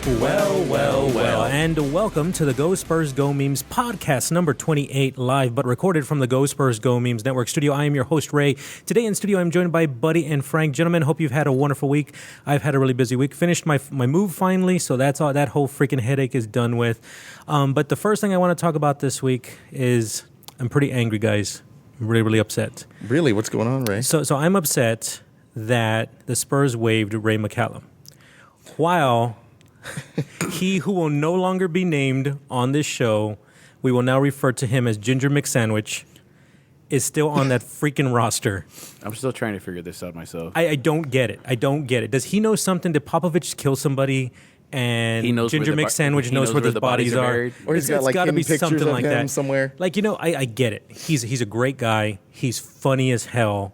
Well, and welcome to the Go Spurs Go Memes podcast number 28, live but recorded from the Go Spurs Go Memes Network studio. I am your host, Ray. Today in studio, I'm joined by Buddy and Frank. Gentlemen, hope you've had a wonderful week. I've had a really busy week. Finished my move finally, so that's all. That whole freaking headache is done with. But the first thing I want to talk about this week is I'm pretty angry, guys. I'm really upset. Really? What's going on, Ray? So I'm upset that the Spurs waived Ray McCallum. While he who will no longer be named on this show, we will now refer to him as Ginger McSandwich, is still on that freaking roster. I'm still trying to figure this out myself. I don't get it. Does he know something? Did Popovich kill somebody? And he knows Ginger McSandwich knows where the bodies are. Or he's got like gotta be pictures something of like him that somewhere. Like, I get it. He's a great guy. He's funny as hell.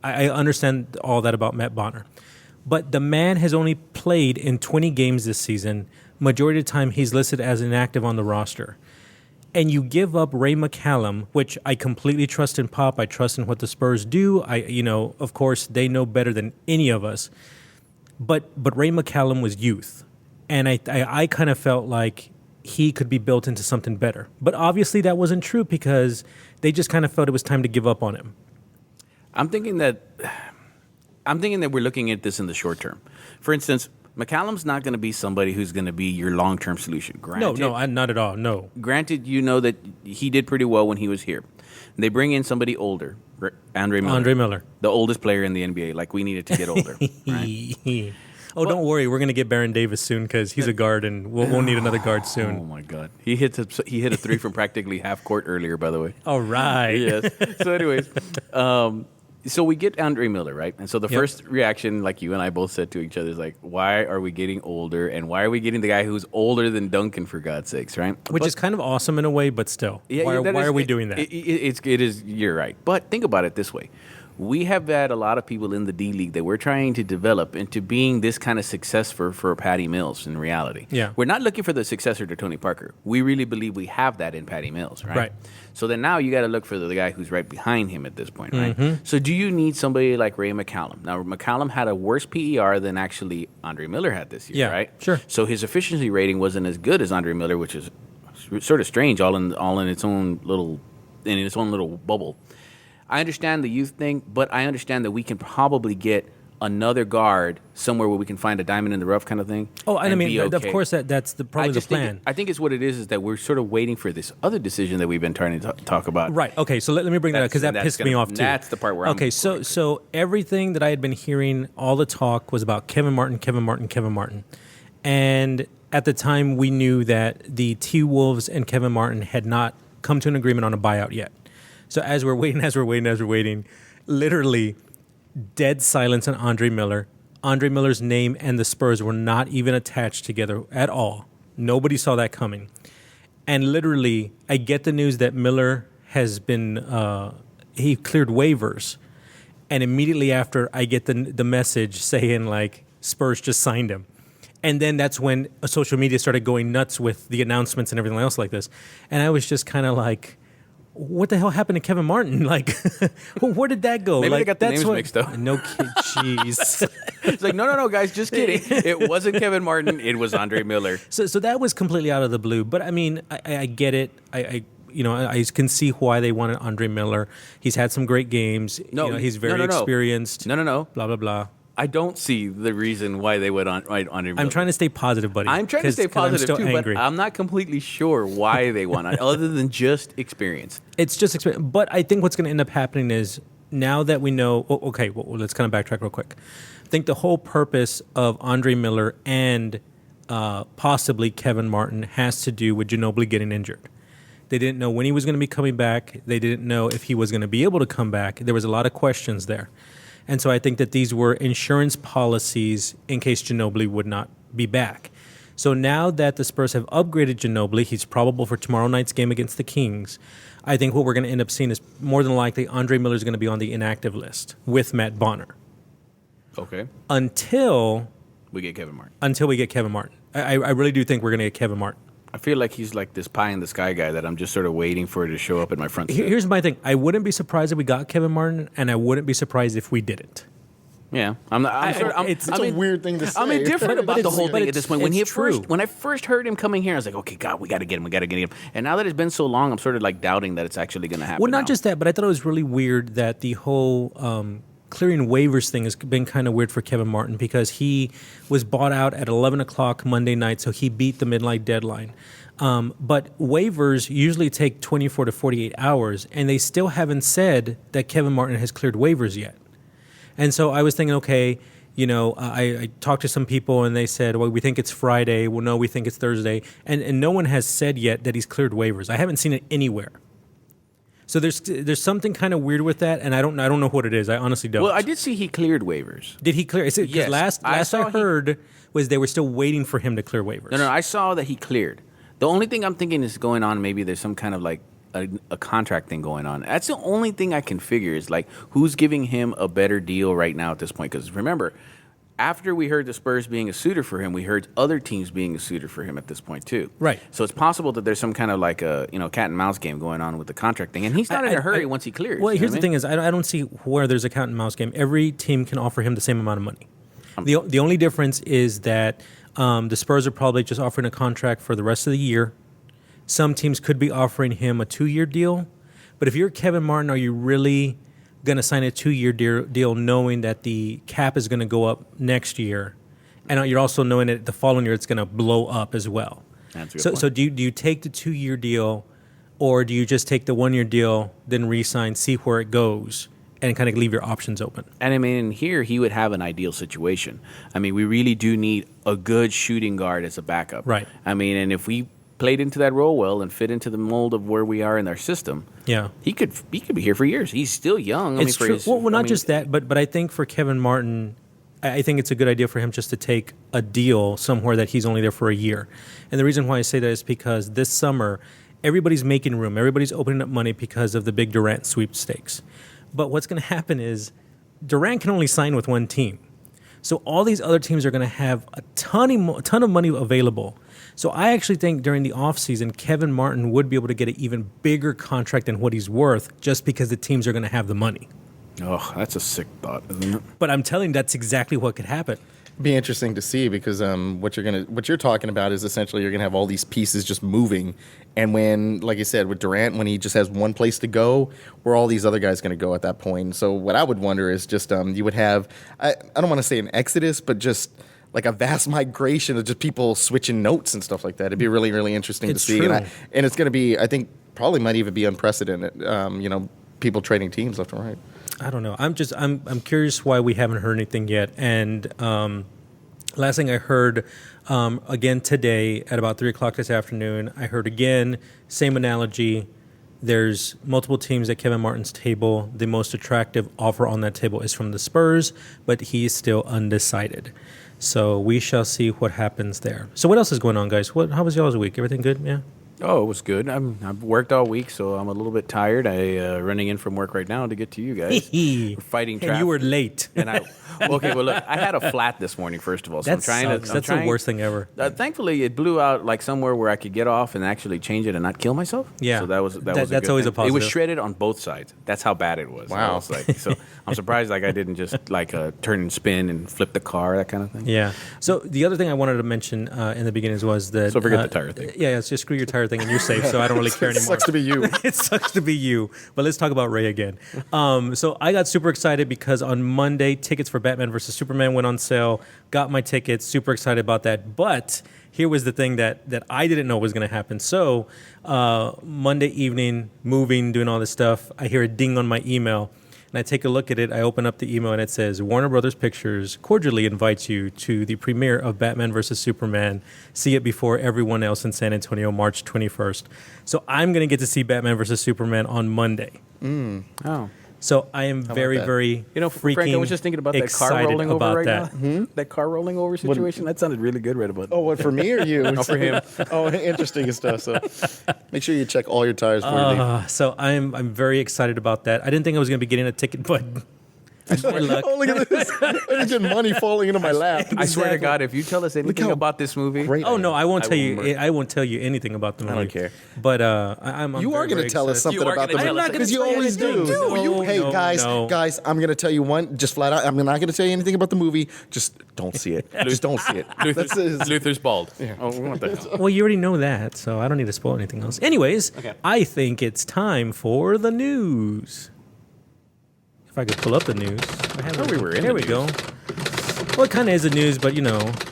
I understand all that about Matt Bonner. But the man has only played in 20 games this season. Majority of the time, he's listed as inactive on the roster. And you give up Ray McCallum, which I completely trust in Pop. I trust in what the Spurs do. Of course, they know better than any of us. But Ray McCallum was youth. And I kind of felt like he could be built into something better. But obviously that wasn't true because they just kind of felt it was time to give up on him. I'm thinking that we're looking at this in the short term. For instance, McCallum's not going to be somebody who's going to be your long-term solution. Granted, No, not at all, no. Granted, you know that he did pretty well when he was here. They bring in somebody older, Andre Miller. The oldest player in the NBA. Like, we needed to get older. Right? Don't worry. We're going to get Baron Davis soon because he's a guard, and we'll need another guard soon. Oh, my God. He hit a three from practically half court earlier, by the way. All right. Yes. So anyways, so we get Andre Miller, right? And so the first reaction, like you and I both said to each other, is like, why are we getting older? And why are we getting the guy who's older than Duncan, for God's sakes, right? Which is kind of awesome in a way, but still. Why are we doing that? It is, you're right. But think about it this way. We have had a lot of people in the D League that we're trying to develop into being this kind of success for Patty Mills in reality. Yeah. We're not looking for the successor to Tony Parker. We really believe we have that in Patty Mills, right? Right. So then now you got to look for the guy who's right behind him at this point, right? Mm-hmm. So do you need somebody like Ray McCallum? Now, McCallum had a worse PER than actually Andre Miller had this year, right? Sure. So his efficiency rating wasn't as good as Andre Miller, which is sort of strange, all in its own little bubble. I understand the youth thing, but I understand that we can probably get another guard somewhere where we can find a diamond in the rough kind of thing. Oh, and I mean, okay. of course, that's probably the plan. I think it's what it is that we're sort of waiting for this other decision that we've been trying to talk about. Right. Okay, so let me bring that up because that pissed me off too. That's the part where I'm... Okay, so everything that I had been hearing, all the talk was about Kevin Martin. And at the time, we knew that the T-Wolves and Kevin Martin had not come to an agreement on a buyout yet. So as we're waiting, literally dead silence on Andre Miller. Andre Miller's name and the Spurs were not even attached together at all. Nobody saw that coming. And literally, I get the news that Miller has been, he cleared waivers. And immediately after, I get the message saying, like, Spurs just signed him. And then that's when social media started going nuts with the announcements and everything else like this. And I was just kind of like... what the hell happened to Kevin Martin? Like, where did that go? Maybe they got the names mixed up. No kid, jeez. It's like, no, guys, just kidding. It wasn't Kevin Martin. It was Andre Miller. So that was completely out of the blue. But I mean, I get it. I can see why they wanted Andre Miller. He's had some great games. He's very experienced. No. Blah blah blah. I don't see the reason why they would Andre Miller. I'm trying to stay positive, buddy. I'm trying to stay positive I'm too, angry. but I'm not completely sure why they want it, other than just experience. It's just experience. But I think what's going to end up happening is now that we know. Let's kind of backtrack real quick. I think the whole purpose of Andre Miller and possibly Kevin Martin has to do with Ginobili getting injured. They didn't know when he was going to be coming back. They didn't know if he was going to be able to come back. There was a lot of questions there. And so I think that these were insurance policies in case Ginobili would not be back. So now that the Spurs have upgraded Ginobili, he's probable for tomorrow night's game against the Kings. I think what we're going to end up seeing is more than likely Andre Miller is going to be on the inactive list with Matt Bonner. Okay. Until we get Kevin Martin. I really do think we're going to get Kevin Martin. I feel like he's like this pie in the sky guy that I'm just sort of waiting for to show up at my front step. Here's my thing. I wouldn't be surprised if we got Kevin Martin, and I wouldn't be surprised if we didn't. Yeah, It's a weird thing to say. I'm indifferent about the whole thing at this point. When it's true. when I first heard him coming here, I was like, okay, God, we got to get him. And now that it's been so long, I'm sort of like doubting that it's actually going to happen. Well, not now. just that, but I thought it was really weird that the whole clearing waivers thing has been kind of weird for Kevin Martin because he was bought out at 11 o'clock Monday night, so he beat the midnight deadline. But waivers usually take 24 to 48 hours, and they still haven't said that Kevin Martin has cleared waivers yet. And so I was thinking, okay, I talked to some people, and they said, well, we think it's Friday. Well, no, we think it's Thursday. And no one has said yet that he's cleared waivers. I haven't seen it anywhere. So there's something kind of weird with that, and I don't know what it is. I honestly don't. Well, I did see he cleared waivers. Did he clear? Because Yes. last I heard was they were still waiting for him to clear waivers. No, I saw that he cleared. The only thing I'm thinking is going on, maybe there's some kind of like a contract thing going on. That's the only thing I can figure is like who's giving him a better deal right now at this point. Because remember, after we heard the Spurs being a suitor for him, we heard other teams being a suitor for him at this point too. Right. So it's possible that there's some kind of like a cat and mouse game going on with the contract thing, and he's not in a hurry once he clears. Well, here's the thing: is I don't see where there's a cat and mouse game. Every team can offer him the same amount of money. The only difference is that the Spurs are probably just offering a contract for the rest of the year. Some teams could be offering him a 2-year deal, but if you're Kevin Martin, are you really going to sign a 2-year deal knowing that the cap is going to go up next year, and you're also knowing that the following year it's going to blow up as well? That's a good point. So do you take the 2-year deal, or do you just take the 1-year deal, then re-sign, see where it goes, and kind of leave your options open? And I mean, here he would have an ideal situation. I mean, we really do need a good shooting guard as a backup. Right. I mean, and if we played into that role well and fit into the mold of where we are in our system, Yeah. he could be here for years. He's still young. It's true. Not just that, but I think for Kevin Martin, I think it's a good idea for him just to take a deal somewhere that he's only there for a year. And the reason why I say that is because this summer, everybody's making room. Everybody's opening up money because of the big Durant sweepstakes. But what's going to happen is Durant can only sign with one team. So all these other teams are going to have a ton of money available. So I actually think during the offseason, Kevin Martin would be able to get an even bigger contract than what he's worth just because the teams are going to have the money. Oh, that's a sick thought, isn't it? But I'm telling you, that's exactly what could happen. Be interesting to see because what you're talking about is essentially you're gonna have all these pieces just moving, and when, like you said, with Durant, when he just has one place to go, where all these other guys gonna go at that point? So what I would wonder is just you would have I don't want to say an exodus, but just like a vast migration of just people switching notes and stuff like that. It'd be really, really interesting to see, true. and it's gonna be, I think, probably might even be unprecedented. People trading teams left and right. I don't know. I'm curious why we haven't heard anything yet. And last thing I heard, again today at about 3 o'clock this afternoon, I heard again, same analogy. There's multiple teams at Kevin Martin's table. The most attractive offer on that table is from the Spurs, but he's still undecided. So we shall see what happens there. So what else is going on, guys? How was y'all's week? Everything good? Yeah. Oh, it was good. I've worked all week, so I'm a little bit tired. Running in from work right now to get to you guys. We're fighting traffic. And you were late. Well, look, I had a flat this morning, first of all. So That's the worst thing ever. Thankfully, it blew out like somewhere where I could get off and actually change it and not kill myself. Yeah. So that's always a It positive. was shredded on both sides. That's how bad it was. Wow. So I'm surprised I didn't just turn and spin and flip the car, that kind of thing. Yeah. So the other thing I wanted to mention in the beginning was that... So forget the tire thing. Yeah, it's just screw your tire thing and you're safe, so I don't really care anymore. Sucks to be you. It sucks to be you. But let's talk about Ray again. So I got super excited because on Monday, tickets for Batman vs. Superman went on sale. Got my tickets. Super excited about that. But here was the thing that I didn't know was going to happen. So Monday evening, moving, doing all this stuff, I hear a ding on my email. And I take a look at it. I open up the email and it says, Warner Brothers Pictures cordially invites you to the premiere of Batman vs. Superman. See it before everyone else in San Antonio, March 21st. So I'm going to get to see Batman vs. Superman on Monday. Oh. So I am very, very freaking Frank, I was just thinking about that car rolling over right that. now. That car rolling over situation, that sounded really good right about Oh, what, for me or you? No, for him. Oh, interesting stuff. So make sure you check all your tires before you leave. So I'm very excited about that. I didn't think I was going to be getting a ticket, but Oh, look at this! There's just money falling into my lap. I swear to God, if you tell us anything how about this movie, great Oh no, I won't tell won't you. I won't tell you anything about the movie. don't care. But I'm You are going to tell us something You are about the gonna tell movie us because you something. always do. No, Hey no, guys, no. guys, I'm going to tell you one. Just flat out, I'm not going to tell you anything about the movie. Just don't see it. Just don't see it. That's it. Luther's bald. Oh, what the hell? Well, you already know that, so I don't need to spoil anything else. Anyways, I think it's time for the news. If I could pull up the news. we were in Here the we news. go. Well, it kind of is the news, but,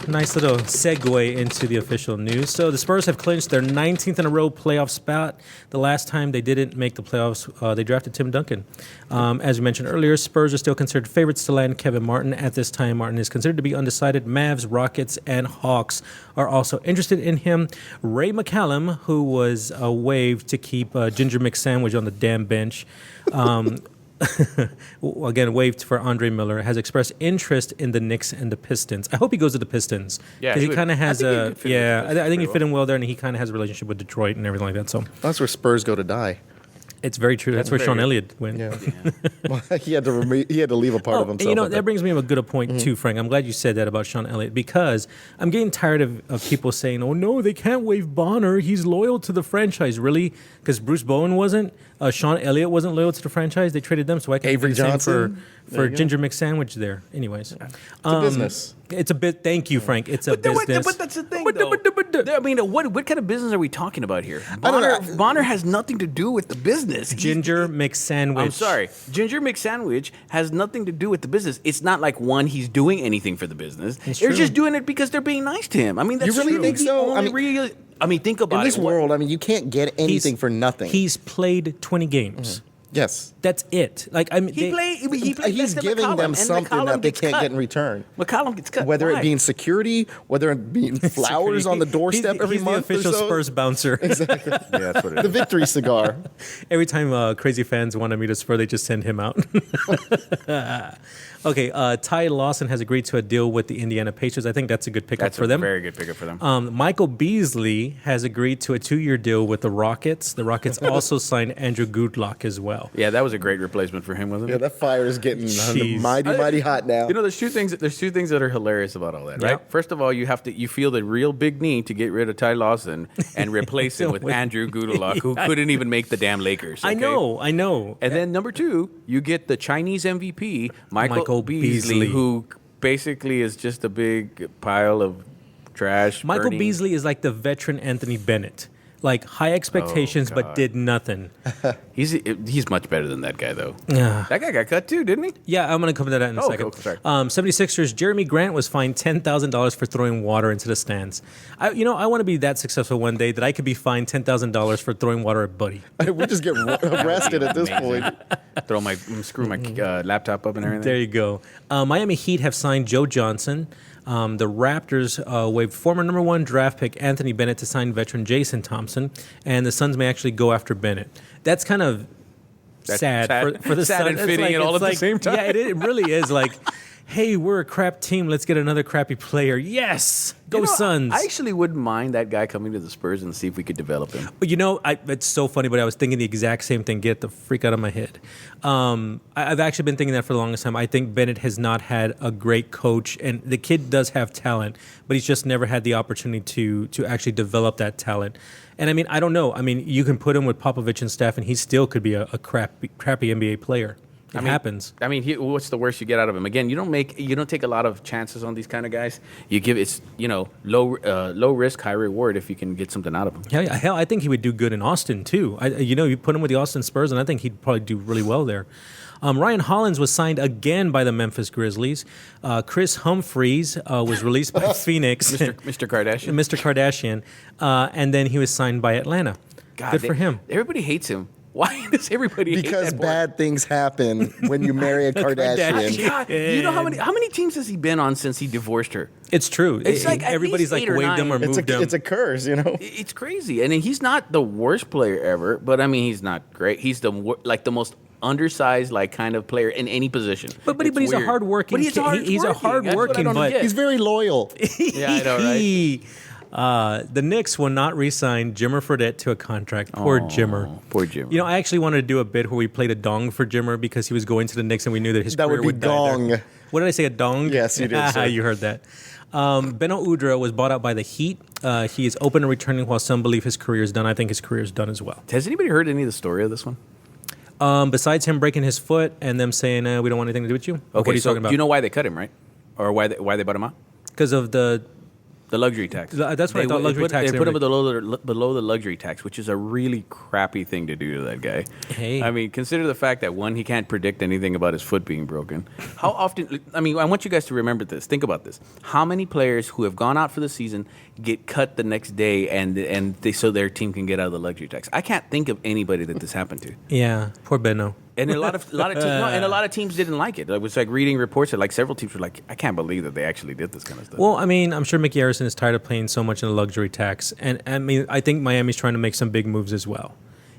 nice little segue into the official news. So the Spurs have clinched their 19th in a row playoff spot. The last time they didn't make the playoffs, they drafted Tim Duncan. As we mentioned earlier, Spurs are still considered favorites to land Kevin Martin. At this time, Martin is considered to be undecided. Mavs, Rockets, and Hawks are also interested in him. Ray McCallum, who was waived to keep Ginger McSandwich on the damn bench, again, waived for Andre Miller, has expressed interest in the Knicks and the Pistons. I hope he goes to the Pistons. Yeah, because he he kind of would. has I think he could fit in with the I think he'd Pistons fit in well there, and he kind of has a relationship with Detroit and everything like that. So That's where Spurs go to die. it's very true. That's where very Sean good. Elliott went. Yeah. Well, he had to leave a part of Oh, and himself. that brings me to a good point too, Frank. I'm glad you said that about Sean Elliott because I'm getting tired of people saying, "Oh no, they can't waive Bonner. He's loyal to the franchise." Really? Because Bruce Bowen wasn't. Sean Elliott wasn't loyal to the franchise. They traded them, so I can Avery do the same Johnson? There for you go. Ginger McSandwich there. Anyways, It's a business. It's a bit. Thank you, Frank. It's a But business. that's the thing, though. I mean, what kind of business are we talking about here? don't know. Bonner has nothing to do with the business. Ginger McSandwich. I'm sorry. Ginger McSandwich has nothing to do with the business. It's not like, one, he's doing anything for the business. It's They're true. just doing it because they're being nice to him. I mean, that's You really true. think The so? only I mean, think about In this it. world, you can't get anything for nothing. He's played 20 games. Yes. That's it. Like I mean, He played He's less than giving McCollum, them and something McCollum that they gets can't cut. get in return. McCollum gets cut. Whether Why? it be in security, whether it be flowers on the doorstep every he's month the official or so. Spurs bouncer. Yeah, that's what it The is. victory cigar. Every time crazy fans want to meet a Spur, they just send him out. Okay, Ty Lawson has agreed to a deal with the Indiana Pacers. I think that's a good pickup That's for a them. very good pickup for them. Michael Beasley has agreed to a 2-year deal with the Rockets. The Rockets also signed Andrew Goodlock as well. Yeah, that was a great replacement for him, wasn't Yeah, it? that fire is getting Jeez. mighty hot now. You know, there's two things that are hilarious about all that, right? Yeah. First of all, you feel the real big need to get rid of Ty Lawson and replace him with Andrew Goodlock, who couldn't even make the damn Lakers. I okay? know. And then number two, you get the Chinese MVP, Michael Beasley. who basically is just a big pile of trash. Michael burning- Beasley is like the veteran Anthony Bennett. Like high expectations, but God. did nothing. He's much better than that guy, though. Yeah. That guy got cut too, didn't he? Yeah, I'm going to come to that in a Oh, second. cool. Sorry. 76ers, Jeremy Grant was fined $10,000 for throwing water into the stands. I want to be that successful one day that I could be fined $10,000 for throwing water at Buddy. We just get arrested at this Amazing. point. Screw my laptop up and everything. There you go. Miami Heat have signed Joe Johnson. The Raptors waived former number 1 draft pick Anthony Bennett to sign veteran Jason Thompson, and the Suns may actually go after Bennett. That's kind of That's sad for the sad Suns. and It's fitting it all it's at the same time. Yeah, it really is. Like, hey, we're a crap team. Let's get another crappy player. Yes, go You know, Suns. I actually wouldn't mind that guy coming to the Spurs and see if we could develop him. But it's so funny, but I was thinking the exact same thing. Get the freak out of my head. I've actually been thinking that for the longest time. I think Bennett has not had a great coach, and the kid does have talent, but he's just never had the opportunity to actually develop that talent. And I mean, I don't know. I mean, you can put him with Popovich and staff, and he still could be a crappy NBA player. It happens. I mean, what's the worst you get out of him? Again, you don't take a lot of chances on these kind of guys. You give low risk, high reward if you can get something out of him. Hell, I think he would do good in Austin too. You put him with the Austin Spurs, and I think he'd probably do really well there. Ryan Hollins was signed again by the Memphis Grizzlies. Chris Humphries was released by Phoenix. Mr. Kardashian. Mr. Kardashian. And then he was signed by Atlanta. Good for him. Everybody hates him. Why does everybody hate Because that boy? bad things happen when you marry a Kardashian. God, you know how many teams has he been on since he divorced her? It's true. It's like at everybody's least like 8 or waved him or 9. moved him. It's a curse, you know. It's crazy, and he's not the worst player ever. But I mean, he's not great. He's the most undersized, kind of player in any position. But It's he's a weird. hardworking But he's kid. He's a hardworking. That's what I hardworking, don't but get. He's very loyal. Yeah, I know, right? The Knicks will not re-sign Jimmer Fredette to a contract. Poor Jimmer. Poor Jimmer. You know, I actually wanted to do a bit where we played a dong for Jimmer because he was going to the Knicks and we knew that his That career would be die gong. there. What did I say? A dong? Yes, you did, sir. You heard that. Beno Udrih was bought out by the Heat. He is open to returning while some believe his career is done. I think his career is done as well. Has anybody heard any of the story of this one? Besides him breaking his foot and them saying, we don't want anything to do with you. Okay, What are you so talking about? do you know why they cut him, right? Or why they bought him out? Because of the luxury tax. That's what I thought, luxury tax. They put him below the luxury tax, which is a really crappy thing to do to that guy. Hey. I mean, consider the fact that, one, he can't predict anything about his foot being broken. How often... I mean, I want you guys to remember this. Think about this. How many players who have gone out for the season get cut the next day so their team can get out of the luxury tax? I can't think of anybody that this happened to. Yeah, poor Beno. And a lot of teams didn't like it. I was like reading reports that like several teams were like, I can't believe that they actually did this kind of stuff. Well, I mean, I'm sure Mickey Harrison is tired of playing so much in the luxury tax. And I mean, I think Miami's trying to make some big moves as well.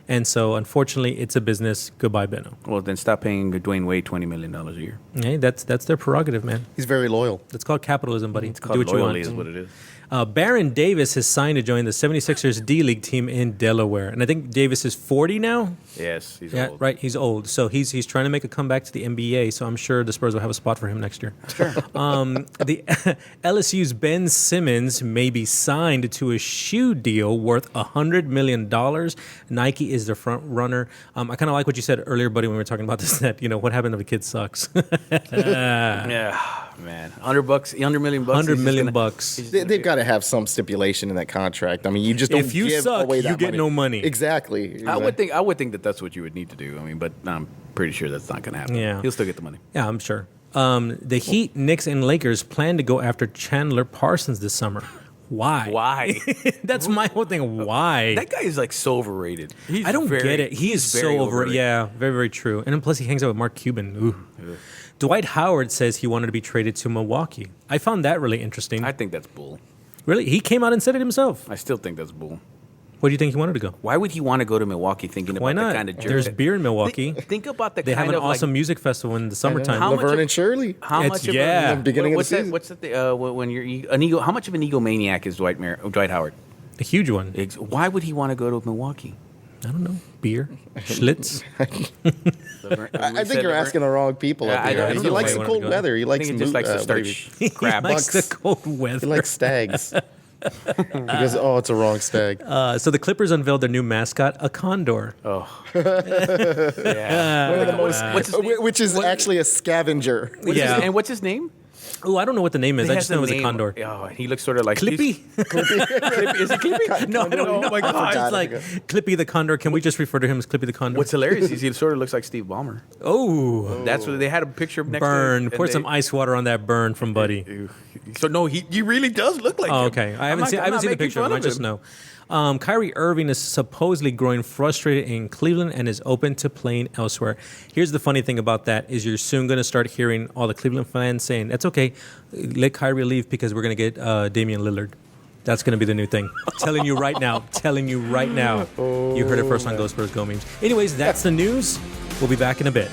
And so, unfortunately, it's a business. Goodbye, Beno. Well, then stop paying Dwayne Wade $20 million a year. Hey, that's their prerogative, man. He's very loyal. That's called capitalism, buddy. It's called Do what you loyalty want. is what it is. Baron Davis has signed to join the 76ers D-League team in Delaware. And I think Davis is 40 now. Yes, he's Yeah, old. right. He's old. So he's trying to make a comeback to the NBA. So I'm sure the Spurs will have a spot for him next year. Sure. The LSU's Ben Simmons may be signed to a shoe deal worth $100 million. Nike is the front runner. I kind of like what you said earlier, buddy, when we were talking about this, that, what happened if the kid sucks? Yeah, man. $100 million. $100 million. They've got to have some stipulation in that contract. I mean, you just don't If you give suck, away that you get money. no money. Exactly. I would think that that's what you would need to do. I mean, but I'm pretty sure that's not going to happen. Yeah. He'll still get the money. Yeah, I'm sure. The Heat, Knicks, and Lakers plan to go after Chandler Parsons this summer. Why? Why? That's my whole thing. Why? That guy is like so overrated. I don't get it. He is so overrated. Yeah, very, very true. And then plus he hangs out with Mark Cuban. Ooh. Dwight Howard says he wanted to be traded to Milwaukee. I found that really interesting. I think that's bull. Really? He came out and said it himself. I still think that's bull. Where do you think he wanted to go? Why would he want to go to Milwaukee thinking Why about not? the kind of jerk? There's beer in Milwaukee. Think about the They kind have an of awesome like, music festival in the summertime. How much Laverne of- and Shirley. How It's- much of yeah. a, The beginning of what's the that? season. What's that? When you're an ego? How much of an egomaniac is Dwight Howard? A huge one. Why would he want to go to Milwaukee? I don't know. Beer? Schlitz? I think you're asking the wrong people. Yeah, up I there. don't He know likes why the he cold wanted to go. weather. He I likes think he just likes to start crab. He likes Bucks. the cold weather. He likes stags. Because it's a wrong stag. So the Clippers unveiled their new mascot, a condor. Oh, yeah. What's his name? Which is actually a scavenger. Yeah. And what's his name? Oh, I don't know what the name is. I He just has know it was a name. condor. Oh, he looks sort of like Clippy? Clippy. Is he Clippy? No, I don't know. Oh my God. It's like Clippy the condor. Can we just refer to him as Clippy the condor? What's hilarious is he sort of looks like Steve Ballmer. Oh, That's what they had a picture of next burn. to him. Pour some ice water on that burn from Buddy. So no, he really does look like Oh, him. okay. I I'm haven't not seen the making picture of fun him. I just know. Kyrie Irving is supposedly growing frustrated in Cleveland and is open to playing elsewhere. Here's the funny thing about that is you're soon going to start hearing all the Cleveland fans saying, that's okay, let Kyrie leave because we're going to get Damian Lillard. That's going to be the new thing. Telling you right now. You heard it first on Go Spurs Go Memes. Anyways, that's the news. We'll be back in a bit.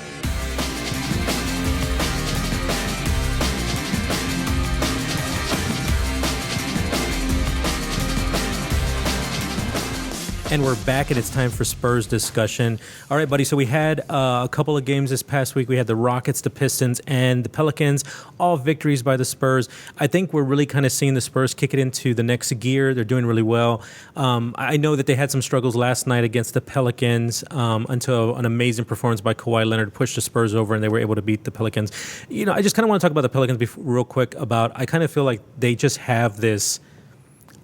And we're back, and it's time for Spurs discussion. All right, buddy, so we had a couple of games this past week. We had the Rockets, the Pistons, and the Pelicans, all victories by the Spurs. I think we're really kind of seeing the Spurs kick it into the next gear. They're doing really well. I know that they had some struggles last night against the Pelicans until an amazing performance by Kawhi Leonard pushed the Spurs over, and they were able to beat the Pelicans. I just kind of want to talk about the Pelicans real quick I kind of feel like they just have this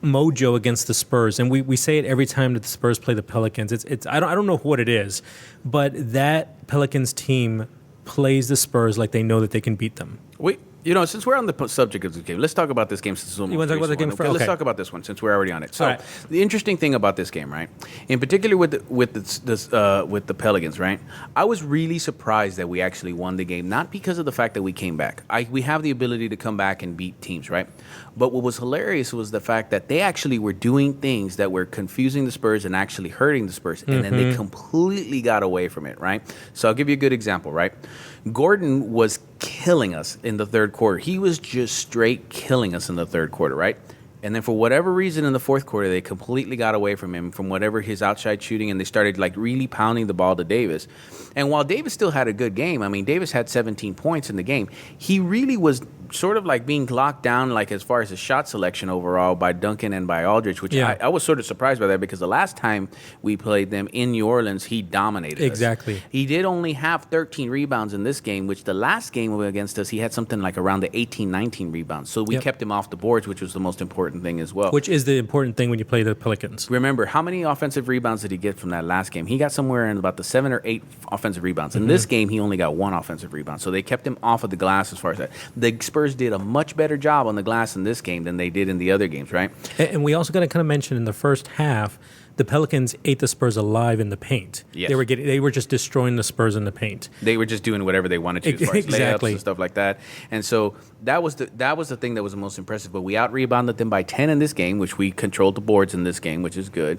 mojo against the Spurs, and we say it every time that the Spurs play the Pelicans. It's I don't know what it is, but that Pelicans team plays the Spurs like they know that they can beat them. Wait, since we're on the subject of this game, let's talk about this game. Since it's You want to talk about the game first? Let's Okay. talk about this one since we're already on it. So, All right. The interesting thing about this game, right, in particular with the Pelicans, right, I was really surprised that we actually won the game, not because of the fact that we came back. We have the ability to come back and beat teams, right? But what was hilarious was the fact that they actually were doing things that were confusing the Spurs and actually hurting the Spurs, and then they completely got away from it, right? So I'll give you a good example, right? Gordon was killing us in the third quarter. He was just straight killing us in the third quarter, right? And then for whatever reason in the fourth quarter, they completely got away from him, from whatever his outside shooting, and they started like really pounding the ball to Davis. And while Davis still had a good game, I mean, Davis had 17 points in the game. He really was sort of like being locked down, like as far as his shot selection overall by Duncan and by Aldridge, which I was sort of surprised by that, because the last time we played them in New Orleans, he dominated us. Exactly. He did only have 13 rebounds in this game, which the last game against us, he had something like around the 18, 19 rebounds. So we kept him off the boards, which was the most important thing as well. Which is the important thing when you play the Pelicans. Remember, how many offensive rebounds did he get from that last game? He got somewhere in about the 7 or 8 offensive rebounds. In this game, he only got 1 offensive rebound. So they kept him off of the glass as far as that. The Spurs did a much better job on the glass in this game than they did in the other games, right? And we also got to kind of mention in the first half, the Pelicans ate the Spurs alive in the paint. Yes. They were just destroying the Spurs in the paint. They were just doing whatever they wanted to as far as layups and stuff like that. And so that was the thing that was the most impressive. But we out-rebounded them by 10 in this game, which we controlled the boards in this game, which is good.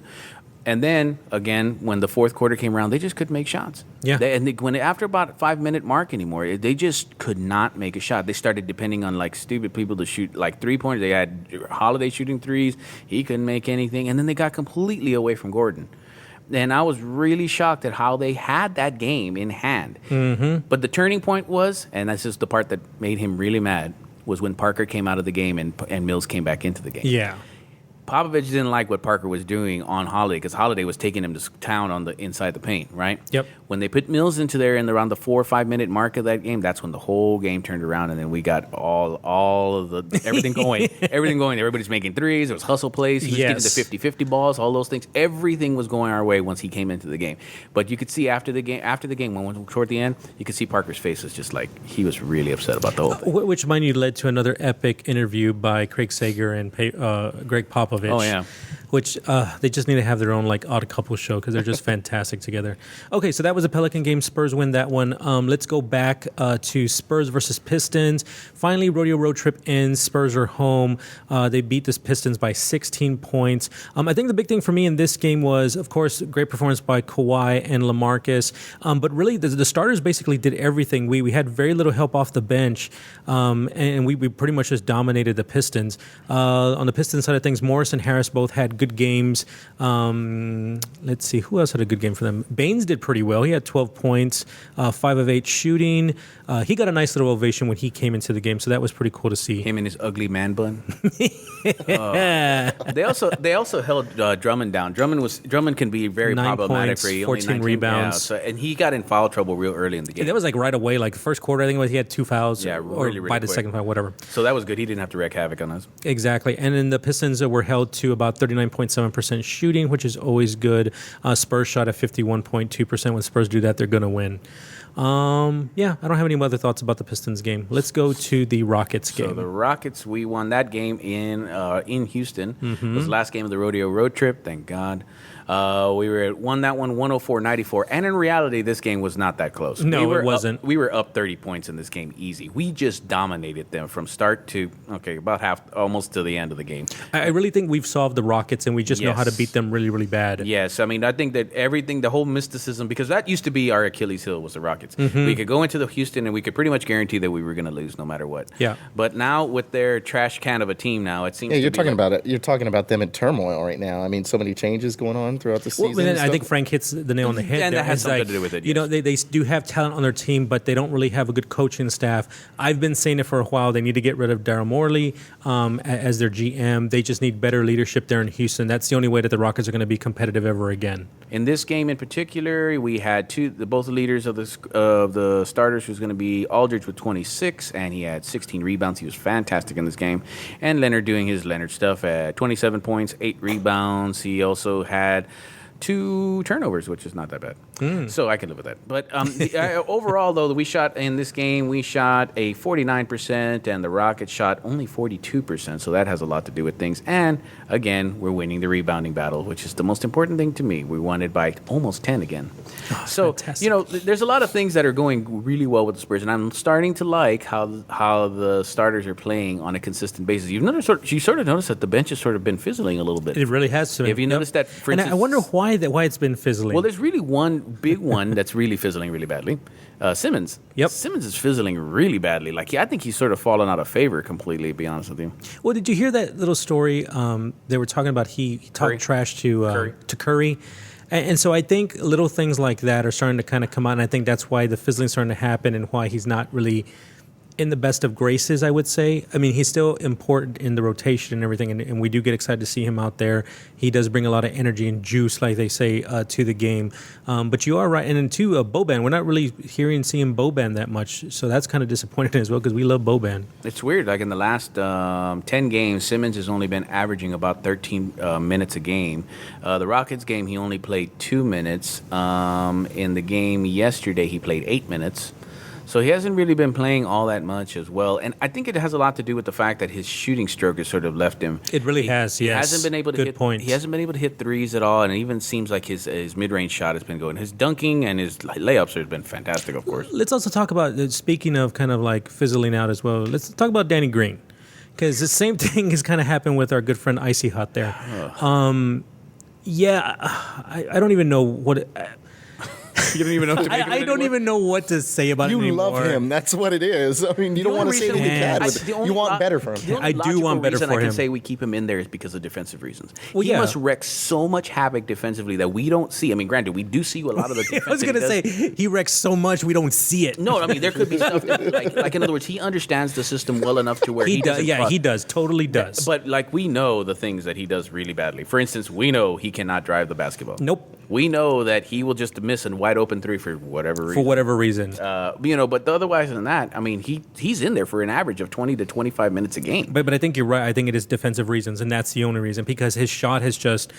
And then, again, when the fourth quarter came around, they just couldn't make shots. Yeah. After about a 5-minute mark anymore, they just could not make a shot. They started depending on, like, stupid people to shoot, like, three-pointers. They had Holiday shooting threes. He couldn't make anything. And then they got completely away from Gordon. And I was really shocked at how they had that game in hand. Mm-hmm. But the turning point was, and this is the part that made him really mad, was when Parker came out of the game and Mills came back into the game. Yeah. Popovich didn't like what Parker was doing on Holiday, because Holiday was taking him to town on the inside the paint, right? Yep. When they put Mills into there in around the 4 or 5 minute mark of that game, that's when the whole game turned around, and then we got all of the everything going. Everybody's making threes. There was hustle plays. He was getting the 50-50 balls, all those things. Everything was going our way once he came into the game. But you could see after the game, when we went toward the end, you could see Parker's face was just like he was really upset about the whole thing. Which, mind you, led to another epic interview by Craig Sager and Greg Popovich. Oh, yeah. Which they just need to have their own like odd couple show, because they're just fantastic together. Okay, so that was a Pelican game. Spurs win that one. Let's go back to Spurs versus Pistons. Finally, rodeo road trip ends. Spurs are home. They beat the Pistons by 16 points. I think the big thing for me in this game was, of course, great performance by Kawhi and LaMarcus. But really, the starters basically did everything. We had very little help off the bench, and we pretty much just dominated the Pistons. On the Pistons side of things, Morris and Harris both had good games. Let's see, who else had a good game for them? Baines did pretty well. He had 12 points, 5 of 8 shooting. He got a nice little ovation when he came into the game, so that was pretty cool to see. Him and his ugly man bun. They also held Drummond down. Drummond can be very 9 problematic points, for you. 14 rebounds. Yeah, and he got in foul trouble real early in the game. Yeah, that was like right away, like the first quarter, I think he had 2 fouls. Yeah, really by the quick. second foul, whatever. So that was good. He didn't have to wreak havoc on us. Exactly. And then the Pistons were held to about 39.7% shooting, which is always good. Spurs shot at 51.2%. When Spurs do that, they're going to win. I don't have any other thoughts about the Pistons game. Let's go to the Rockets game. So the Rockets, we won that game in Houston. It was the last game of the rodeo road trip. Thank God. We won that one 104-94. And in reality, this game was not that close. No, it wasn't. We were up 30 points in this game easy. We just dominated them from start to, about half, almost to the end of the game. I really think we've solved the Rockets, and we just know how to beat them really, really bad. Yes. I mean, I think that everything, the whole mysticism, because that used to be our Achilles heel was the Rockets. We could go into the Houston, and we could pretty much guarantee that we were going to lose no matter what. Yeah. But now, with their trash can of a team now, it seems you're talking about it. You're talking about them in turmoil right now. I mean, so many changes going on throughout the season. Well, I think Frank hits the nail on the head. And there. that has It's something like, to do with it, You know, they do have talent on their team, but they don't really have a good coaching staff. I've been saying it for a while. They need to get rid of Daryl Morley as their GM. They just need better leadership there in Houston. That's the only way that the Rockets are going to be competitive ever again. In this game in particular, we had both the leaders of the starters, who's going to be Aldridge with 26, and he had 16 rebounds. He was fantastic in this game. And Leonard doing his Leonard stuff at 27 points, 8 rebounds. He also had 2 turnovers, which is not that bad. So I can live with that. But overall, though, we shot in this game, we shot a 49%, and the Rockets shot only 42%. So that has a lot to do with things. And, again, we're winning the rebounding battle, which is the most important thing to me. We won it by almost 10 again. So, fantastic. there's a lot of things that are going really well with the Spurs, and I'm starting to like how the starters are playing on a consistent basis. You sort of noticed that the bench has sort of been fizzling a little bit. It really has to. Have you noticed that, for and instance, I wonder why it's been fizzling. Well, there's really one big one that's really fizzling really badly. Simmons. Yep. Simmons is fizzling really badly. Like, I think he's sort of fallen out of favor completely, to be honest with you. Well, did you hear that little story? They were talking about he Curry. talked trash to Curry. Curry. And so I think little things like that are starting to kind of come out, and I think that's why the fizzling's starting to happen and why he's not really in the best of graces, I would say. I mean, he's still important in the rotation and everything, and we do get excited to see him out there. He does bring a lot of energy and juice, like they say, to the game. But you are right. And then, too, Boban. We're not really seeing Boban that much, so that's kind of disappointing as well because we love Boban. It's weird. Like, in the last 10 games, Simmons has only been averaging about 13 minutes a game. The Rockets game, he only played 2 minutes. In the game yesterday, he played 8 minutes. So he hasn't really been playing all that much as well. And I think it has a lot to do with the fact that his shooting stroke has sort of left him. It really has, yes. He hasn't been able to Good hit point. He hasn't been able to hit threes at all, and it even seems like his mid-range shot has been going. His dunking and his layups have been fantastic, of course. Let's also talk about, speaking of kind of like fizzling out as well, let's talk about Danny Green. Because the same thing has kind of happened with our good friend Icy Hot there. Yeah, I don't even know what... You don't even know what to make of it I don't even know what to say about You it anymore. love him. That's what it is. I mean, you don't want to say anything bad with it. You want better for him. I do want better for I can him. say we keep him in there is because of defensive reasons. Well, he yeah. must wreak so much havoc defensively that we don't see. I mean, granted, we do see a lot of the defense. I was going to say, he wrecks so much we don't see it. No, I mean, there could be stuff that, like in other words, he understands the system well enough to where he does. doesn't Yeah, fuck. he does. Totally does. But like we know the things that he does really badly. For instance, we know he cannot drive the basketball. Nope. We know that he will just miss a wide open three for whatever reason. For whatever reason. But otherwise than that, I mean, he's in there for an average of 20 to 25 minutes a game. But I think you're right. I think it is defensive reasons, and that's the only reason. Because his shot has just,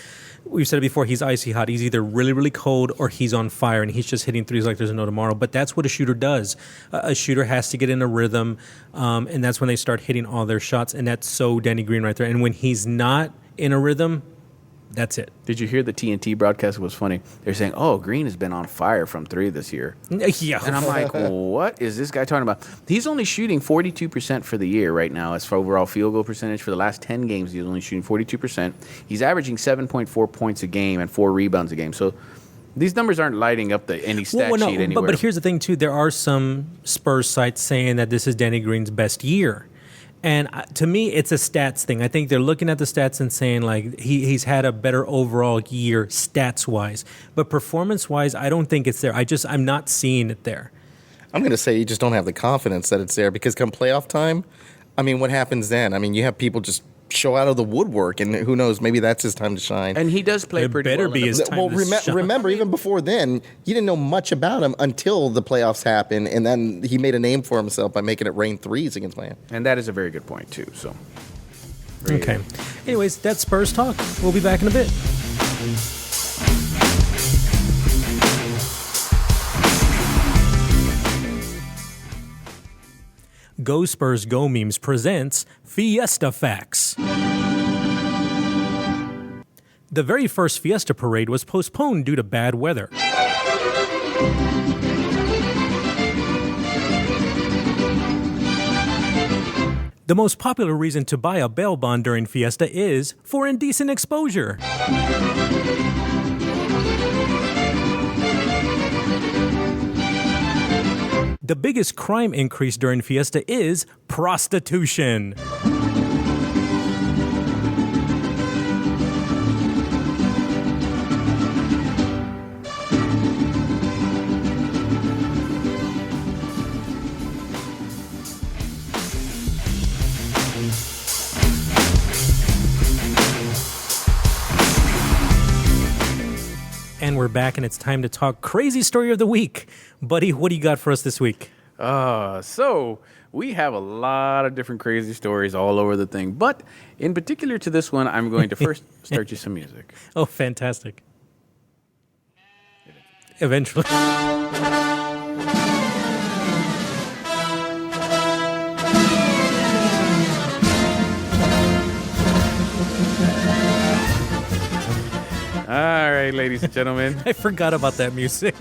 we've said it before, he's icy hot. He's either really, really cold or he's on fire, and he's just hitting threes like there's no tomorrow. But that's what a shooter does. A shooter has to get in a rhythm, and that's when they start hitting all their shots, and that's so Danny Green right there. And when he's not in a rhythm, that's it. Did you hear the TNT broadcast? It was funny. They're saying, "Oh, Green has been on fire from three this year," Yeah. and I'm like, "What is this guy talking about?" He's only shooting 42% for the year right now as for overall field goal percentage. For the last 10 games, he's only shooting 42%. He's averaging 7.4 points a game and 4 rebounds a game. So these numbers aren't lighting up any stat sheet anywhere. But here's the thing, too. There are some Spurs sites saying that this is Danny Green's best year. And to me, it's a stats thing. I think they're looking at the stats and saying, like, he's had a better overall year stats-wise. But performance-wise, I don't think it's there. I'm not seeing it there. I'm going to say you just don't have the confidence that it's there because come playoff time, I mean, what happens then? I mean, you have people just show out of the woodwork, and who knows, maybe that's his time to shine. And he does play It pretty better well. be his time to shine. Remember, even before then, you didn't know much about him until the playoffs happened, and then he made a name for himself by making it rain threes against Miami. And that is a very good point, too. So, Okay. Anyways, that's Spurs talk. We'll be back in a bit. Go Spurs Go Memes presents Fiesta Facts. The very first Fiesta parade was postponed due to bad weather. The most popular reason to buy a bail bond during Fiesta is for indecent exposure. The biggest crime increase during Fiesta is prostitution. And we're back, and it's time to talk crazy story of the week. Buddy, what do you got for us this week? So we have a lot of different crazy stories all over the thing. But in particular to this one, I'm going to first start you some music. Oh, fantastic. Eventually. All right, right, ladies and gentlemen. I forgot about that music.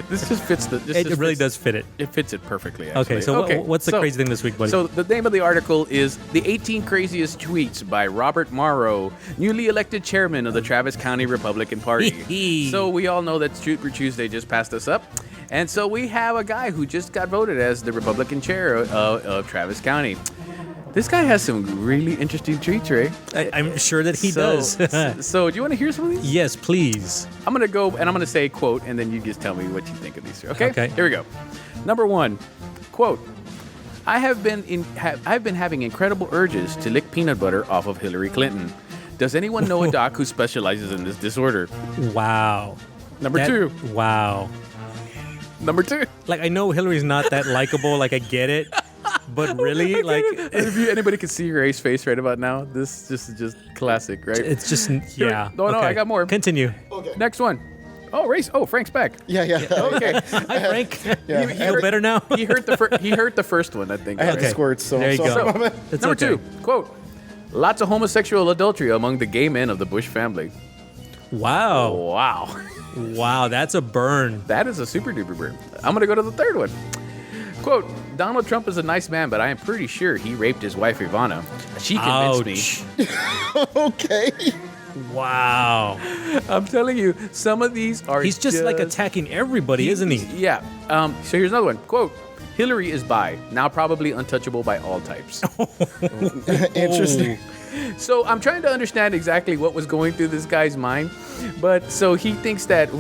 This just fits the. It really does fit it. It fits it perfectly. Actually. Okay, so what's the crazy thing this week, buddy? So the name of the article is "The 18 Craziest Tweets" by Robert Morrow, newly elected chairman of the Travis County Republican Party. So we all know that Super Tuesday just passed us up. And so we have a guy who just got voted as the Republican chair of Travis County. This guy has some really interesting tweets, Ray. I'm sure that he does. So do you want to hear some of these? Yes, please. I'm going to go and I'm going to say quote, and then you just tell me what you think of these. Okay? Here we go. Number 1, quote, I've been having incredible urges to lick peanut butter off of Hillary Clinton. Does anyone know a doc who specializes in this disorder? Wow. Number 2. Wow. Number 2. Like, I know Hillary's not that likable. Like, I get it. But really, like, if anybody could see Ray's face right about now, this is just classic, right? it's just, yeah. No, I got more. Continue. Okay. Next one. Oh, Race. Oh, Frank's back. Yeah. Okay. Hi, Frank. Yeah. You feel better now? He heard the first one, I think. I had Okay. the squirts, so There you I'm sorry. go. It's Number okay. 2, quote, lots of homosexual adultery among the gay men of the Bush family. Wow. Wow. Wow, that's a burn. That is a super duper burn. I'm going to go to the third one. Quote, Donald Trump is a nice man, but I am pretty sure he raped his wife, Ivana. She convinced me. Okay. Wow. I'm telling you, some of these are He's just like attacking everybody, isn't he? Yeah. So here's another one. Quote, Hillary is bi, now probably untouchable by all types. Interesting. So I'm trying to understand exactly what was going through this guy's mind, but so he thinks that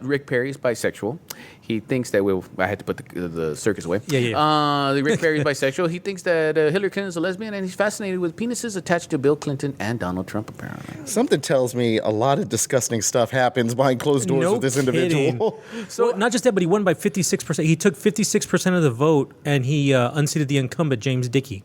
Rick Perry is bisexual. He thinks that I had to put the circus away. Yeah. Rick Perry is bisexual. He thinks that Hillary Clinton is a lesbian, and he's fascinated with penises attached to Bill Clinton and Donald Trump. Apparently, Something tells me a lot of disgusting stuff happens behind closed doors No with this kidding. individual. So well, not just that, but he won by 56%. He took 56% of the vote, and he unseated the incumbent, James Dickey.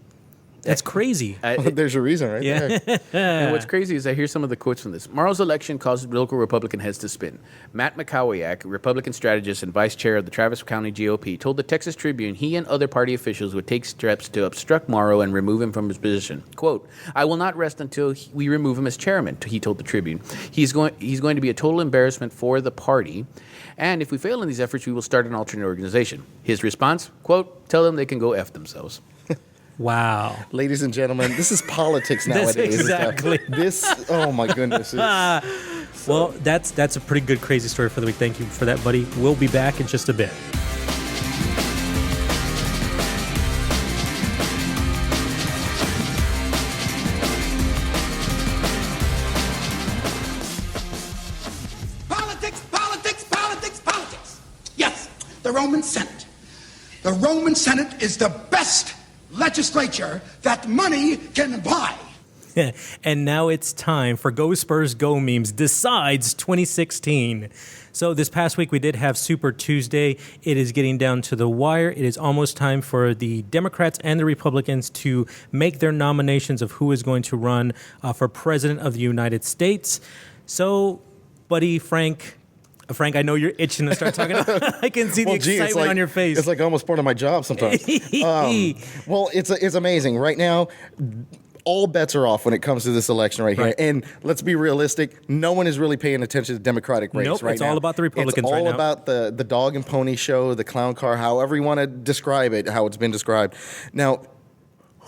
That's crazy. There's a reason right there. And what's crazy is I hear some of the quotes from this. Morrow's election caused local Republican heads to spin. Matt McCowiak, Republican strategist and vice chair of the Travis County GOP, told the Texas Tribune he and other party officials would take steps to obstruct Morrow and remove him from his position. Quote, I will not rest until we remove him as chairman, he told the Tribune. He's going to be a total embarrassment for the party. And if we fail in these efforts, we will start an alternate organization. His response, quote, tell them they can go F themselves. Wow. Ladies and gentlemen, this is politics nowadays. exactly. This, oh my goodness. Well, that's a pretty good crazy story for the week. Thank you for that, buddy. We'll be back in just a bit. Politics. Yes, the Roman Senate. The Roman Senate is the best legislature that money can buy. And now it's time for Go Spurs Go Memes Decides 2016. So this past week we did have Super Tuesday. It is getting down to the wire. It is almost time for the Democrats and the Republicans to make their nominations of who is going to run for President of the United States. So, buddy, Frank, I know you're itching to start talking. I can see the excitement on your face. It's like almost part of my job sometimes. Well, it's amazing. Right now, all bets are off when it comes to this election right here. Right. And let's be realistic, no one is really paying attention to the Democratic race Nope, right it's now. all about the Republicans It's all right now. about the dog and pony show, the clown car, however you want to describe it, how it's been described. Now,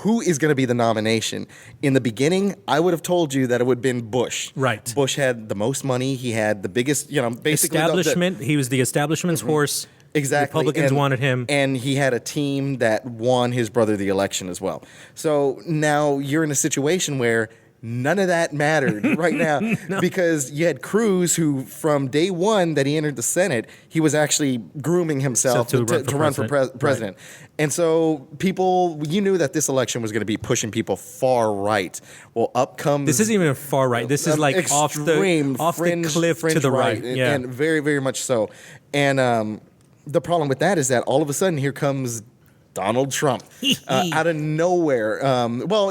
who is going to be the nomination? In the beginning, I would have told you that it would have been Bush. Right. Bush had the most money. He had the biggest, basically Establishment. He was the establishment's horse. Exactly. Republicans wanted him. And he had a team that won his brother the election as well. So now you're in a situation where none of that mattered right now because you had Cruz, who from day one that he entered the Senate, he was actually grooming himself to run for president. Right. And so people, you knew that this election was going to be pushing people far right. Well, up comes... This isn't even far right. This is like off the cliff to the right. Yeah. And very, very much so. And the problem with that is that all of a sudden here comes Donald Trump out of nowhere.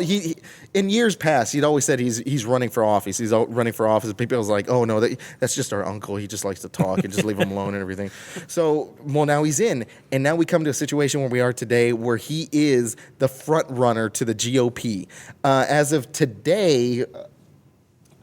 He in years past, he'd always said he's running for office. He's running for office. People was like, oh, no, that's just our uncle. He just likes to talk and just leave him alone and everything. So, now he's in. And now we come to a situation where we are today where he is the front runner to the GOP. As of today...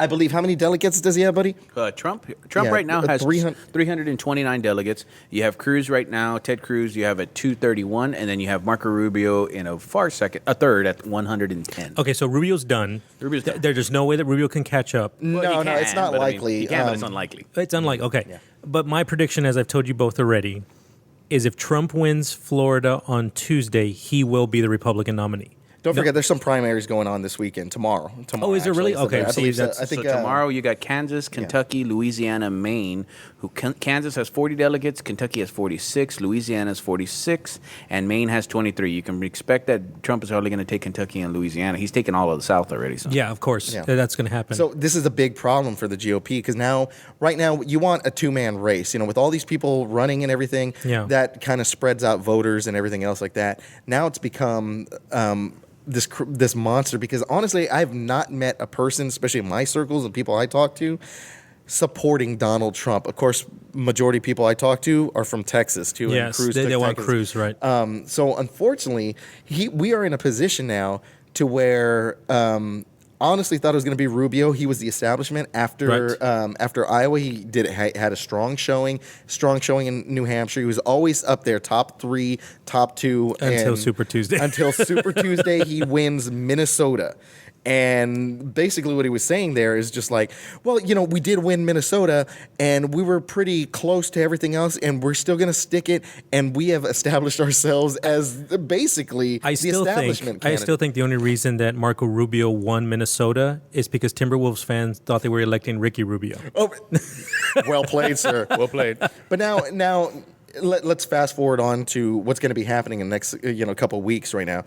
I believe. How many delegates does he have, buddy? Trump Yeah, right now has 300 329 delegates. You have Cruz right now, Ted Cruz. You have at 231, and then you have Marco Rubio in a third at 110. Okay, so Rubio's done. Rubio's done. There's no way that Rubio can catch up. No, he it's not but I mean, likely. he can, but it's unlikely. It's unlikely. Okay. But my prediction, as I've told you both already, is if Trump wins Florida on Tuesday, he will be the Republican nominee. Don't forget, there's some primaries going on this weekend. Tomorrow. Oh, is there really? actually. Okay, I see, believe so. that's- I think So tomorrow you got Kansas, Kentucky, Louisiana, Maine. Kansas has 40 delegates, Kentucky has 46, Louisiana has 46, and Maine has 23. You can expect that Trump is hardly going to take Kentucky and Louisiana. He's taken all of the South already. So. Yeah, of course. Yeah. That's going to happen. So this is a big problem for the GOP because right now, you want a two-man race. With all these people running and everything, that kind of spreads out voters and everything else like that. Now it's become this monster because honestly, I've not met a person, especially in my circles and people I talk to, supporting Donald Trump. Of course, majority of people I talk to are from Texas too. Yes, and they want Texas. Cruz, right? So unfortunately, we are in a position now to where honestly thought it was going to be Rubio. He was the establishment after after Iowa. He had a strong showing in New Hampshire. He was always up there, top 3, top 2 Until Super Tuesday. Until Super Tuesday, he wins Minnesota. And basically what he was saying there is just like, well, we did win Minnesota and we were pretty close to everything else and we're still going to stick it. And we have established ourselves as basically the establishment I still think the only reason that Marco Rubio won Minnesota is because Timberwolves fans thought they were electing Ricky Rubio. Oh, well played, sir. Well played. But now let's fast forward on to what's going to be happening in the next couple of weeks right now.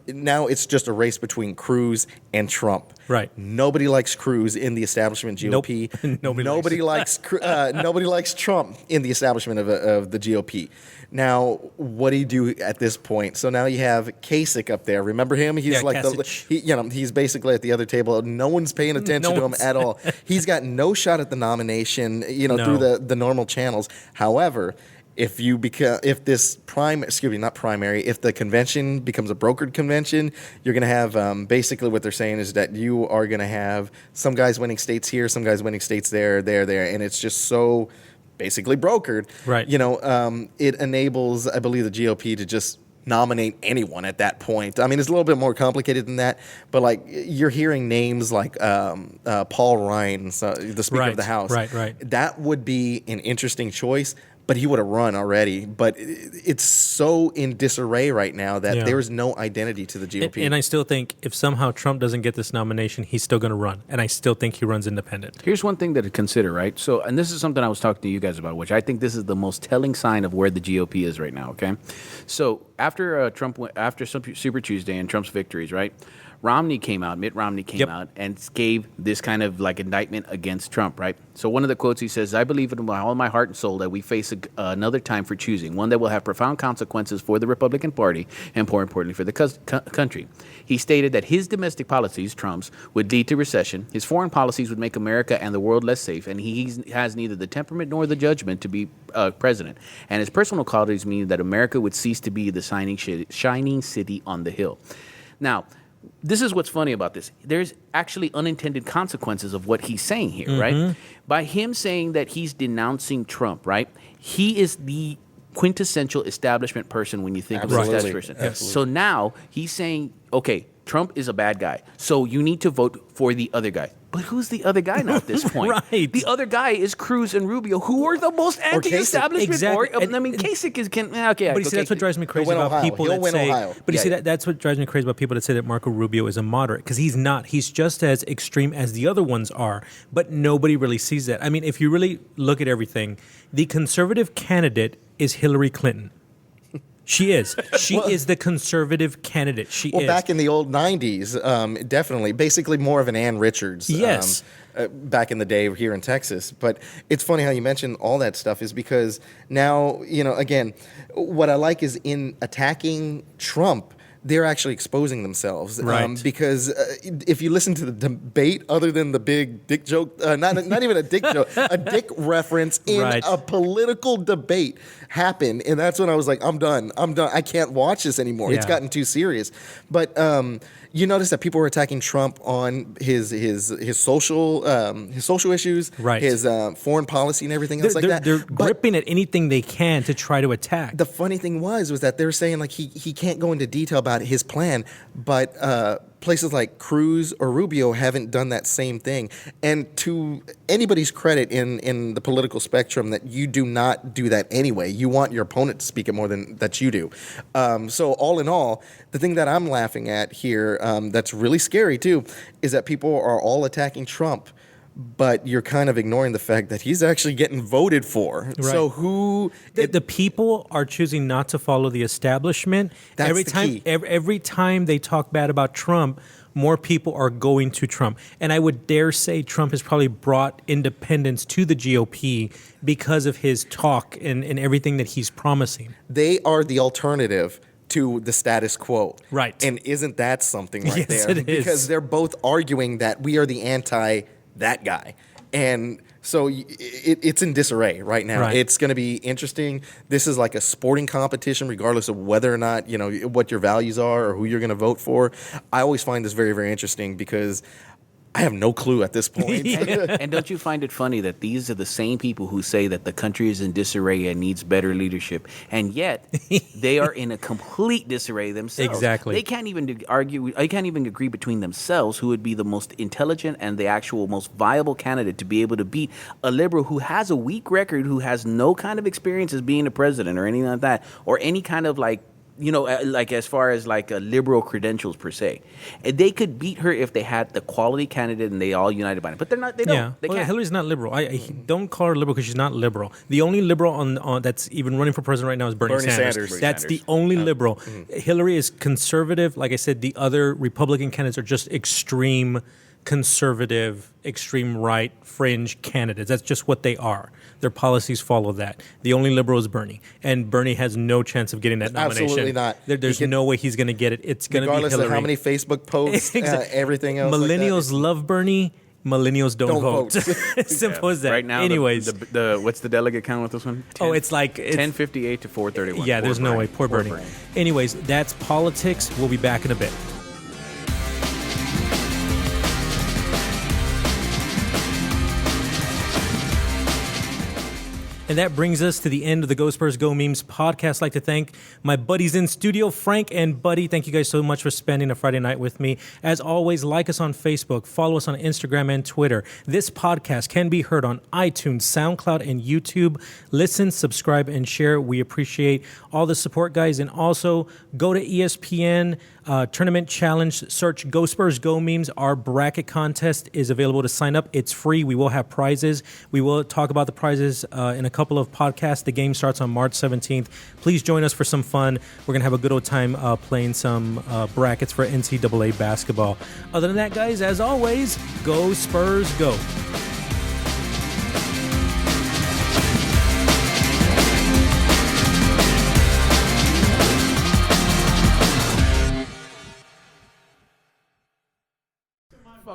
Now it's just a race between Cruz and Trump. Right. Nobody likes Cruz in the establishment GOP. Nope. Nobody likes Trump in the establishment of the GOP. Now, what do you do at this point? So now you have Kasich up there. Remember him? He's he's basically at the other table. No one's paying attention to him at all. He's got no shot at the nomination, through the normal channels. However, if the convention becomes a brokered convention, you're going to have basically what they're saying is that you are going to have some guys winning states here, some guys winning states there, and it's just so basically brokered. Right. It enables, I believe, the GOP to just nominate anyone at that point. I mean, it's a little bit more complicated than that, but you're hearing names like Paul Ryan, the Speaker of the House. Right. That would be an interesting choice. But he would have run already. But it's so in disarray right now that there's no identity to the GOP. And I still think if somehow Trump doesn't get this nomination, he's still going to run. And I still think he runs independent. Here's one thing to consider, right? So, and this is something I was talking to you guys about, which I think this is the most telling sign of where the GOP is right now, okay? So after Super Tuesday and Trump's victories, right? Mitt Romney came out and gave this kind of indictment against Trump, right? So one of the quotes he says, "I believe in all my heart and soul that we face another time for choosing, one that will have profound consequences for the Republican Party and more importantly for the country." He stated that his domestic policies, Trump's, would lead to recession, his foreign policies would make America and the world less safe, and he has neither the temperament nor the judgment to be president. And his personal qualities mean that America would cease to be the shining city on the hill. Now, this is what's funny about this. There's actually unintended consequences of what he's saying here, right? By him saying that he's denouncing Trump, right? He is the quintessential establishment person when you think of an establishment person. Absolutely. So now he's saying, okay, Trump is a bad guy, so you need to vote for the other guy. But who's the other guy now at this point? Right. The other guy is Cruz and Rubio, who are the most anti-establishment. Exactly. Kasich is... okay. But you see, that's what drives me crazy win about Ohio. people He'll that win say... Ohio. But you see, that's what drives me crazy about people that say that Marco Rubio is a moderate, because he's not. He's just as extreme as the other ones are, but nobody really sees that. I mean, if you really look at everything, the conservative candidate is Hillary Clinton. She is. She is the conservative candidate. She is. Back in the old 90s, definitely. Basically more of an Ann Richards. Yes. Back in the day here in Texas. But it's funny how you mentioned all that stuff is because now, again, what I like is in attacking Trump, they're actually exposing themselves. Right. Because if you listen to the debate, other than the big dick joke, not even a dick joke, a dick reference in a political debate, happened, and that's when I was like, I'm done. I can't watch this anymore. It's Yeah. gotten too serious. But you notice that people were attacking Trump on his social issues, Right. his foreign policy and everything else like that. They're But gripping at anything they can to try to attack. the funny thing was that they were saying like he can't go into detail about his plan, but places like Cruz or Rubio haven't done that same thing. And to anybody's credit in the political spectrum, that you do not do that anyway. You want your opponent to speak it more than that you do. So all in all, the thing that I'm laughing at here, that's really scary too, is that people are all attacking Trump, but you're kind of ignoring the fact that he's actually getting voted for. Right. So who... The people are choosing not to follow the establishment. That's every the time, key. Every time they talk bad about Trump, more people are going to Trump. And I would dare say Trump has probably brought independence to the GOP because of his talk and everything that he's promising. They are the alternative to the status quo. Right. And isn't that something right Yes, there? it is. Because they're both arguing that we are the anti that guy. And so it's in disarray right now. Right. It's going to be interesting. This is like a sporting competition, regardless of whether or not, what your values are or who you're going to vote for. I always find this very, very interesting because I have no clue at this point. And don't you find it funny that these are the same people who say that the country is in disarray and needs better leadership, and yet they are in a complete disarray themselves. Exactly. They can't even argue. They can't even agree between themselves who would be the most intelligent and the actual most viable candidate to be able to beat a liberal who has a weak record, who has no kind of experience as being a president or anything like that, or any kind of like as far as like liberal credentials per se. And they could beat her if they had the quality candidate and they all united behind it. But they're not. They don't. Yeah, They well, can't. Hillary's not liberal. I don't call her liberal because she's not liberal. The only liberal on that's even running for president right now is Bernie Sanders. Sanders. That's the only liberal. Hillary is conservative. Like I said, the other Republican candidates are just extreme conservative, extreme right, fringe candidates. That's just what they are. Their policies follow that. The only liberal is Bernie, and Bernie has no chance of getting that nomination. Absolutely not. There's no way he's going to get it. It's going to be Regardless Hillary. of how many Facebook posts, everything else. Millennials love Bernie. Millennials don't vote. vote. Simple as that. Right now, anyways, the what's the delegate count with this one? it's like 1058 to 431. yeah. There's no way. Poor Poor Bernie. Bernie. Anyways, that's politics. We'll be back in a bit. And that brings us to the end of the Go Spurs Go Memes podcast. I'd like to thank my buddies in studio, Frank and Buddy. Thank you guys so much for spending a Friday night with me. As always, like us on Facebook, follow us on Instagram and Twitter. This podcast can be heard on iTunes, SoundCloud, and YouTube. Listen, subscribe, and share. We appreciate all the support, guys. And also, go to ESPN Tournament Challenge. Search Go Spurs Go Memes. Our bracket contest is available to sign up. It's free. We will have prizes. We will talk about the prizes in a couple of podcasts. The game starts on March 17th. Please join us for some fun. We're going to have a good old time playing some brackets for NCAA basketball. Other than that, guys, as always, Go Spurs Go.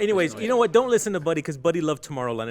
Anyways, you know what? Don't listen to Buddy because Buddy loved Tomorrowland.